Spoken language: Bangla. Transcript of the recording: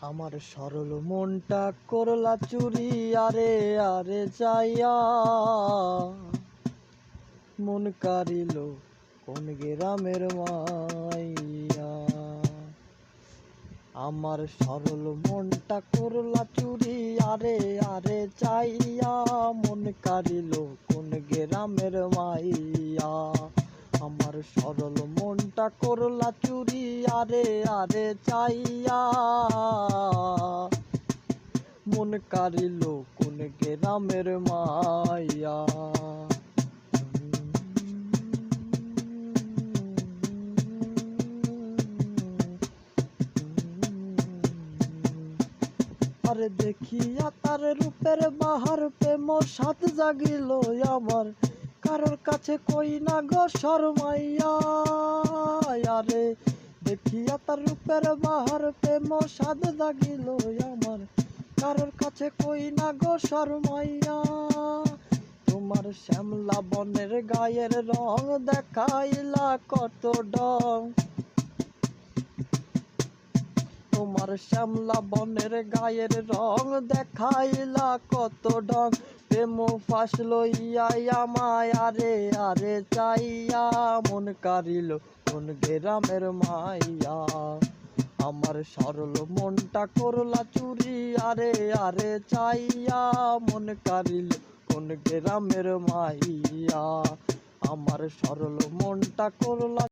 আমার সরল মনটা করলা চুরি আরে আরে চাইয়া, মন কারিল কোন গ্রামের মাইয়া। আমার সরল মনটা করলা চুরি আরে আরে চাইয়া, মন কারিল কোন গ্রামের মাইয়া। আমার সরল মনটা করলা চুরি আরে আরে চাইয়া, মন কারিল কোন গ্রামের মাইয়া। আরে দেখিয়া তার রূপের বাহার প্রেম সাথ জাগিল আমার, কারোর কাছে কই না গো শরমাইয়া। আরে দেখিয়া তার রূপের বাহার প্রেম সাথ জাগিল আমার, কারোর কাছে কই না গো শরমাইয়া। তোমার শ্যামলা বনের গায়ের রং দেখাইলা কত ডং, তোমার শ্যামলা বনের গায়ের রং দেখাইলা কত ডং। প্রেম ফাঁস লইয়াই আমায় আরে আরে চাইয়া, মন কারিল কোন গ্রামের মাইয়া। আমার সরল মনটা করলা চুরি আরে আরে চাইয়া, মন কারিল কোন গ্রামের মাইয়া। আমার সরল মনটা করলা